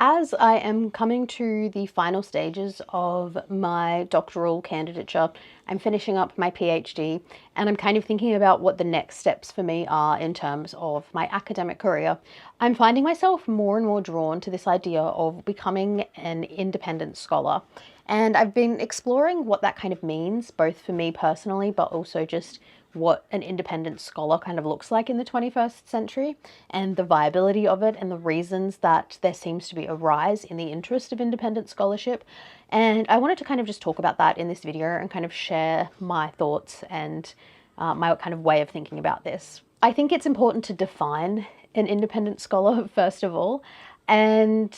As I am coming to the final stages of my doctoral candidature, I'm finishing up my PhD and I'm kind of thinking about what the next steps for me are in terms of my academic career. I'm finding myself more and more drawn to this idea of becoming an independent scholar. And I've been exploring what that kind of means, both for me personally, but also just what an independent scholar kind of looks like in the 21st century and the viability of it and the reasons that there seems to be a rise in the interest of independent scholarship. And I wanted to kind of just talk about that in this video and kind of share my thoughts and my kind of way of thinking about this. I think it's important to define an independent scholar, first of all. And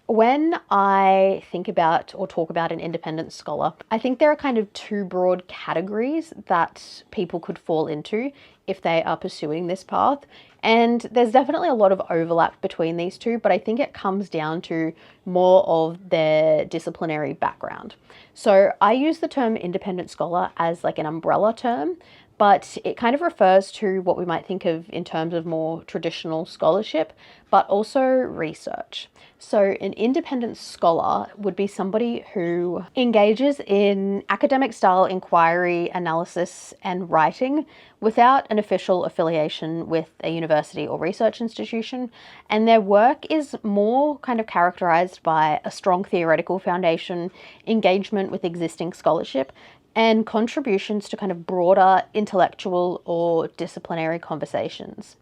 when I think about or talk about an independent scholar, I think there are kind of two broad categories that people could fall into if they are pursuing this path. And there's definitely a lot of overlap between these two, but I think it comes down to more of their disciplinary background. So I use the term independent scholar as like an umbrella term, but it kind of refers to what we might think of in terms of more traditional scholarship, but also research. So an independent scholar would be somebody who engages in academic style inquiry, analysis, and writing without an official affiliation with a university or research institution. And their work is more kind of characterized by a strong theoretical foundation, engagement with existing scholarship, and contributions to kind of broader intellectual or disciplinary conversations.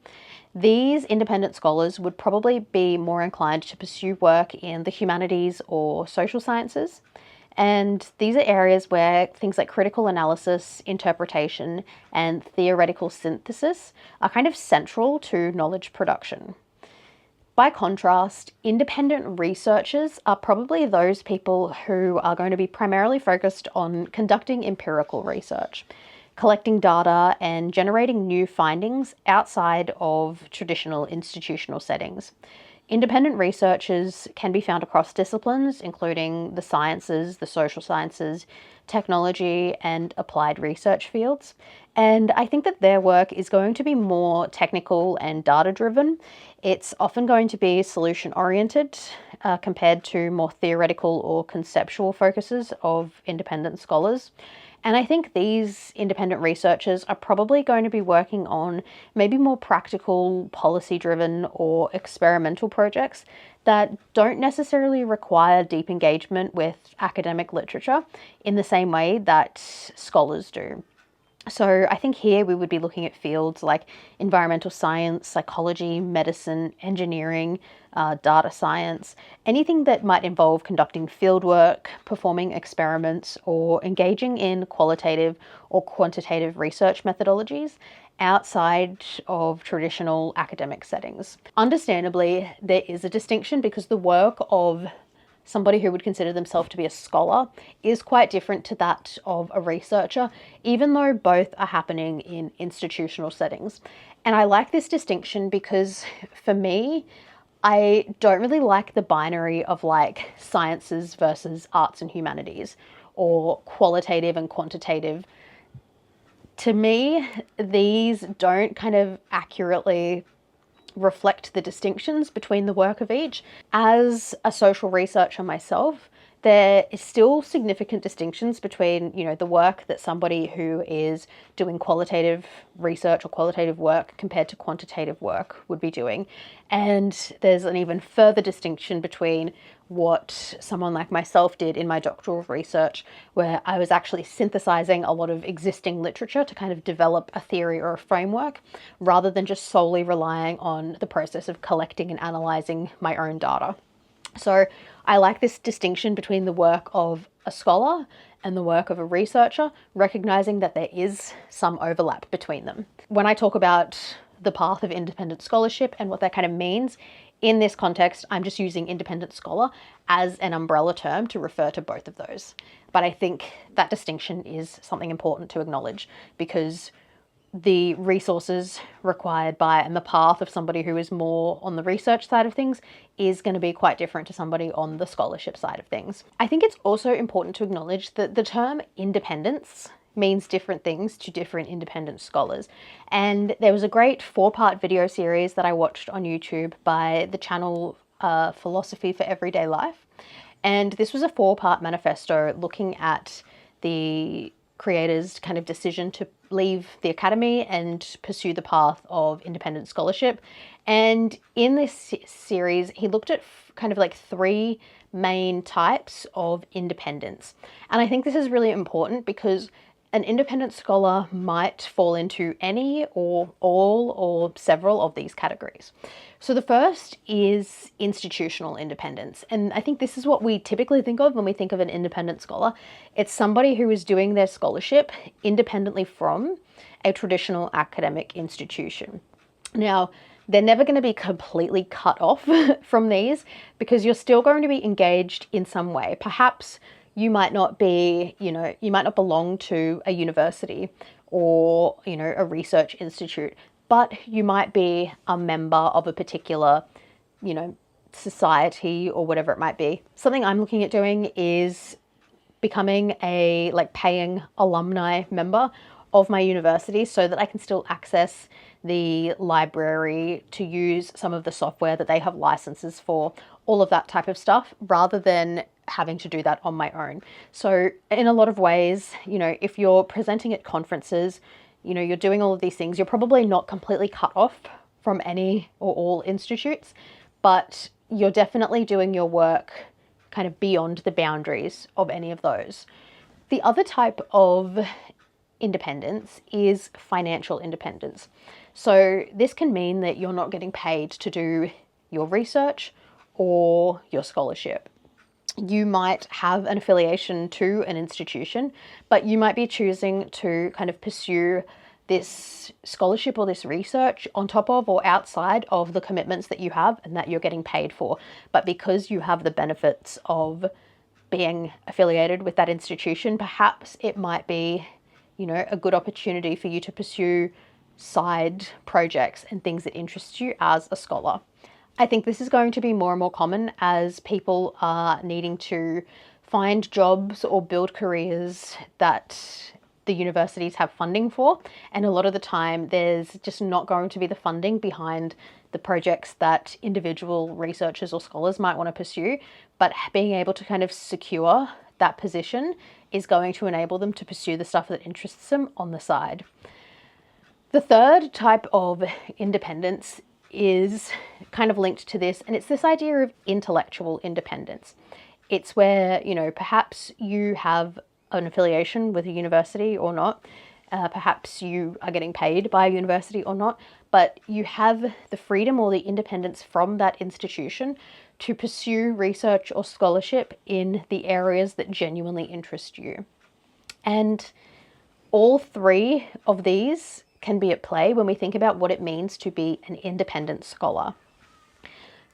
These independent scholars would probably be more inclined to pursue work in the humanities or social sciences. And these are areas where things like critical analysis, interpretation, and theoretical synthesis are kind of central to knowledge production. By contrast, independent researchers are probably those people who are going to be primarily focused on conducting empirical research, collecting data and generating new findings outside of traditional institutional settings. Independent researchers can be found across disciplines, including the sciences, the social sciences, technology, and applied research fields. And I think that their work is going to be more technical and data-driven. It's often going to be solution-oriented compared to more theoretical or conceptual focuses of independent scholars. And I think these independent researchers are probably going to be working on maybe more practical, policy-driven or experimental projects that don't necessarily require deep engagement with academic literature in the same way that scholars do. So I think here we would be looking at fields like environmental science, psychology, medicine, engineering, data science, anything that might involve conducting fieldwork, performing experiments, or engaging in qualitative or quantitative research methodologies outside of traditional academic settings. Understandably, there is a distinction because the work of somebody who would consider themselves to be a scholar is quite different to that of a researcher, even though both are happening in institutional settings. And I like this distinction because for me, I don't really like the binary of like sciences versus arts and humanities or qualitative and quantitative. To me, these don't kind of accurately reflect the distinctions between the work of each. As a social researcher myself, there is still significant distinctions between, the work that somebody who is doing qualitative research or qualitative work compared to quantitative work would be doing. And there's an even further distinction between what someone like myself did in my doctoral research, where I was actually synthesizing a lot of existing literature to kind of develop a theory or a framework, rather than just solely relying on the process of collecting and analyzing my own data. So I like this distinction between the work of a scholar and the work of a researcher, recognizing that there is some overlap between them. When I talk about the path of independent scholarship and what that kind of means, in this context, I'm just using independent scholar as an umbrella term to refer to both of those. But I think that distinction is something important to acknowledge because the resources required by and the path of somebody who is more on the research side of things is going to be quite different to somebody on the scholarship side of things. I think it's also important to acknowledge that the term independence means different things to different independent scholars. And there was a great 4-part video series that I watched on YouTube by the channel philosophy for everyday life. And this was a 4-part manifesto looking at the creator's kind of decision to leave the academy and pursue the path of independent scholarship. And in this series, he looked at kind of like 3 main types of independence. And I think this is really important because an independent scholar might fall into any or all or several of these categories. So the first is institutional independence. And I think this is what we typically think of when we think of an independent scholar. It's somebody who is doing their scholarship independently from a traditional academic institution. Now, they're never going to be completely cut off from these because you're still going to be engaged in some way. Perhaps you might not be, you might not belong to a university or, a research institute, but you might be a member of a particular, society or whatever it might be. Something I'm looking at doing is becoming a paying alumni member of my university so that I can still access the library to use some of the software that they have licenses for, all of that type of stuff, rather than having to do that on my own. So in a lot of ways, if you're presenting at conferences, you're doing all of these things, you're probably not completely cut off from any or all institutes, but you're definitely doing your work kind of beyond the boundaries of any of those. The other type of independence is financial independence. So this can mean that you're not getting paid to do your research or your scholarship. You might have an affiliation to an institution, but you might be choosing to kind of pursue this scholarship or this research on top of or outside of the commitments that you have and that you're getting paid for. But because you have the benefits of being affiliated with that institution, perhaps it might be, a good opportunity for you to pursue side projects and things that interest you as a scholar. I think this is going to be more and more common as people are needing to find jobs or build careers that the universities have funding for. And a lot of the time, there's just not going to be the funding behind the projects that individual researchers or scholars might want to pursue. But being able to kind of secure that position is going to enable them to pursue the stuff that interests them on the side. The third type of independence is kind of linked to this, and it's this idea of intellectual independence. It's where, perhaps you have an affiliation with a university or not, perhaps you are getting paid by a university or not, but you have the freedom or the independence from that institution to pursue research or scholarship in the areas that genuinely interest you. And all 3 of these can be at play when we think about what it means to be an independent scholar.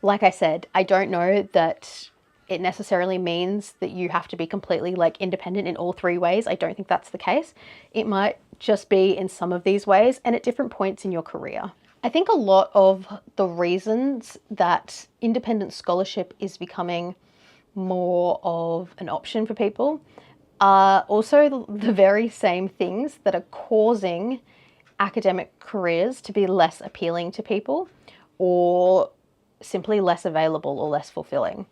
Like I said, I don't know that it necessarily means that you have to be completely independent in all 3 ways. I don't think that's the case. It might just be in some of these ways and at different points in your career. I think a lot of the reasons that independent scholarship is becoming more of an option for people are also the very same things that are causing academic careers to be less appealing to people or simply less available or less fulfilling.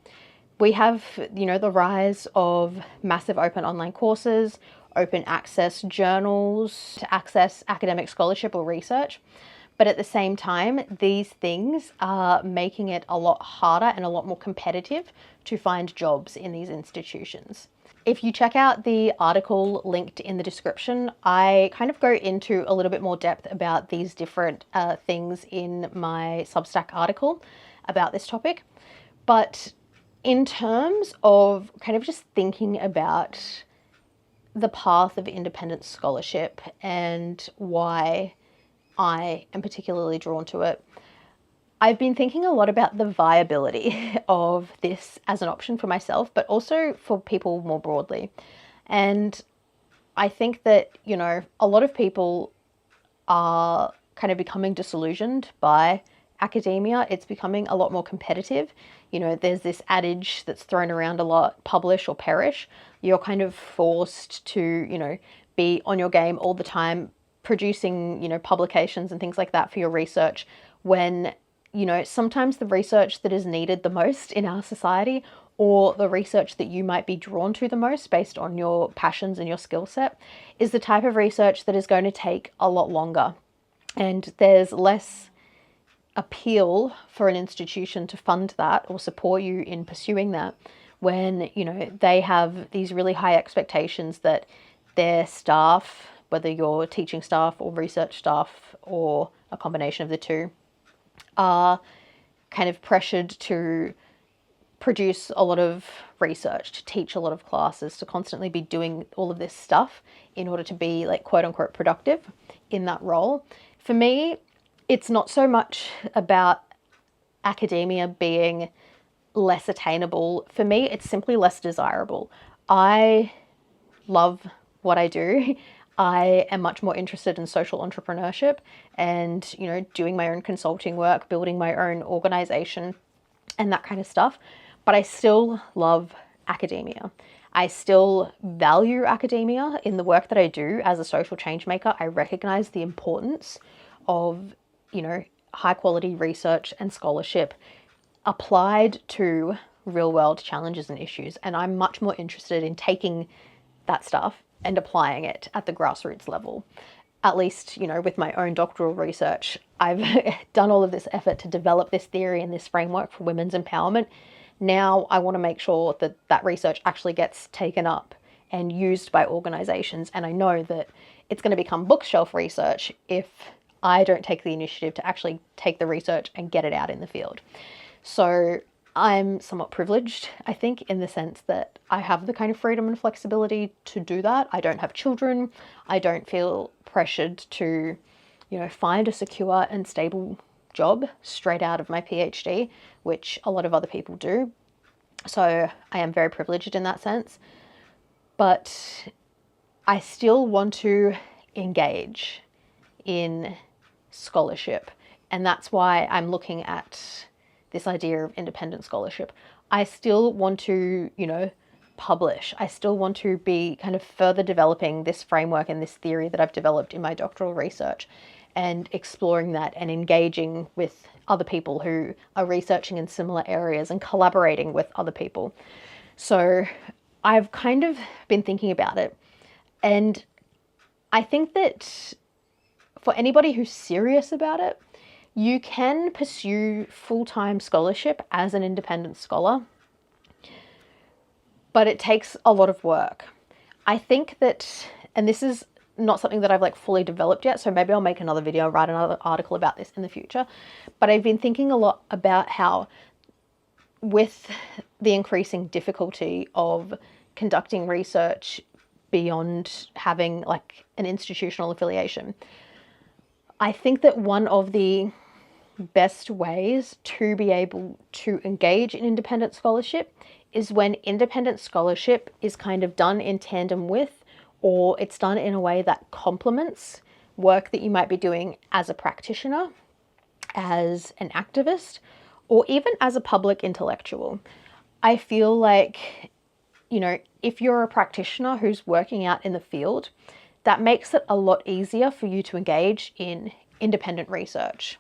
We have, the rise of massive open online courses, open access journals to access academic scholarship or research. But at the same time, these things are making it a lot harder and a lot more competitive to find jobs in these institutions. If you check out the article linked in the description, I kind of go into a little bit more depth about these different things in my Substack article about this topic. But in terms of kind of just thinking about the path of independent scholarship and why I am particularly drawn to it, I've been thinking a lot about the viability of this as an option for myself, but also for people more broadly. And I think that, a lot of people are kind of becoming disillusioned by academia. It's becoming a lot more competitive. There's this adage that's thrown around a lot, publish or perish. You're kind of forced to, be on your game all the time, producing, publications and things like that for your research when you know, sometimes the research that is needed the most in our society, or the research that you might be drawn to the most based on your passions and your skill set, is the type of research that is going to take a lot longer. And there's less appeal for an institution to fund that or support you in pursuing that when, you know, they have these really high expectations that their staff, whether you're teaching staff or research staff or a combination of the two, are kind of pressured to produce a lot of research, to teach a lot of classes, to constantly be doing all of this stuff in order to be like quote unquote productive in that role. For me, it's not so much about academia being less attainable. For me, it's simply less desirable. I love what I do. I am much more interested in social entrepreneurship and, you know, doing my own consulting work, building my own organization and that kind of stuff. But I still love academia. I still value academia in the work that I do as a social change maker. I recognize the importance of, you know, high quality research and scholarship applied to real world challenges and issues. And I'm much more interested in taking that stuff and applying it at the grassroots level. At least, you know, with my own doctoral research, I've done all of this effort to develop this theory and this framework for women's empowerment. Now I want to make sure that that research actually gets taken up and used by organizations. And I know that it's going to become bookshelf research if I don't take the initiative to actually take the research and get it out in the field. So I'm somewhat privileged, I think, in the sense that I have the kind of freedom and flexibility to do that. I don't have children. I don't feel pressured to, you know, find a secure and stable job straight out of my PhD, which a lot of other people do. So I am very privileged in that sense. But I still want to engage in scholarship. And that's why I'm looking at this idea of independent scholarship. I still want to, you know, publish. I still want to be kind of further developing this framework and this theory that I've developed in my doctoral research and exploring that and engaging with other people who are researching in similar areas and collaborating with other people. So I've kind of been thinking about it. And I think that for anybody who's serious about it, you can pursue full-time scholarship as an independent scholar, but it takes a lot of work. I think that, and this is not something that I've like fully developed yet, so maybe I'll make another video, write another article about this in the future, but I've been thinking a lot about how with the increasing difficulty of conducting research beyond having like an institutional affiliation, I think that one of the best ways to be able to engage in independent scholarship is when independent scholarship is kind of done in tandem with, or it's done in a way that complements work that you might be doing as a practitioner, as an activist, or even as a public intellectual. I feel like, you know, if you're a practitioner who's working out in the field, that makes it a lot easier for you to engage in independent research,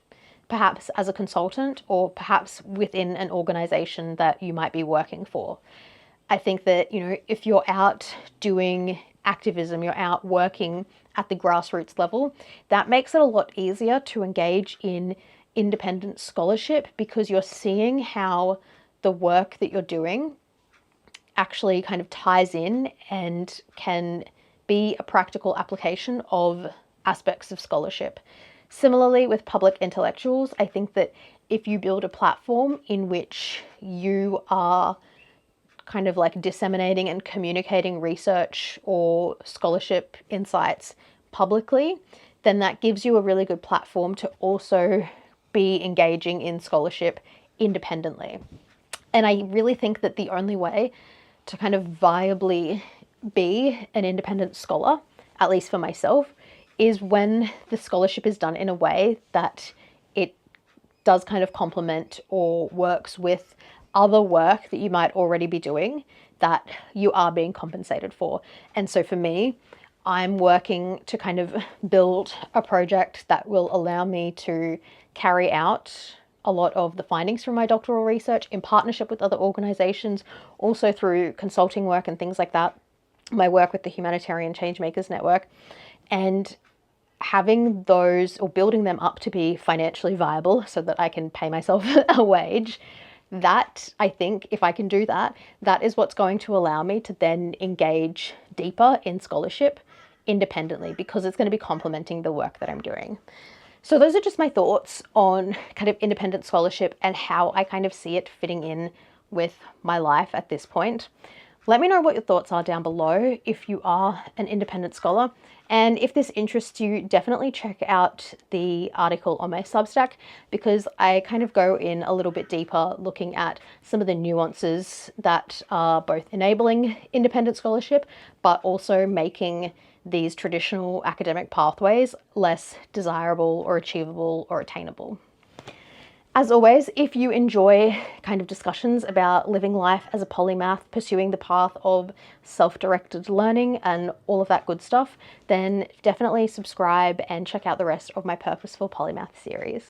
perhaps as a consultant or perhaps within an organization that you might be working for. I think that, you know, if you're out doing activism, you're out working at the grassroots level, that makes it a lot easier to engage in independent scholarship because you're seeing how the work that you're doing actually kind of ties in and can be a practical application of aspects of scholarship. Similarly, with public intellectuals, I think that if you build a platform in which you are kind of like disseminating and communicating research or scholarship insights publicly, then that gives you a really good platform to also be engaging in scholarship independently. And I really think that the only way to kind of viably be an independent scholar, at least for myself, is when the scholarship is done in a way that it does kind of complement or works with other work that you might already be doing that you are being compensated for. And so for me, I'm working to kind of build a project that will allow me to carry out a lot of the findings from my doctoral research in partnership with other organizations, also through consulting work and things like that, my work with the Humanitarian Changemakers Network, and having those or building them up to be financially viable so that I can pay myself a wage. That, I think, if I can do that, that is what's going to allow me to then engage deeper in scholarship independently, because it's going to be complementing the work that I'm doing. So those are just my thoughts on kind of independent scholarship and how I kind of see it fitting in with my life at this point. Let me know what your thoughts are down below if you are an independent scholar. And if this interests you, definitely check out the article on my Substack, because I kind of go in a little bit deeper looking at some of the nuances that are both enabling independent scholarship, but also making these traditional academic pathways less desirable or achievable or attainable. As always, if you enjoy kind of discussions about living life as a polymath, pursuing the path of self-directed learning and all of that good stuff, then definitely subscribe and check out the rest of my Purposeful Polymath series.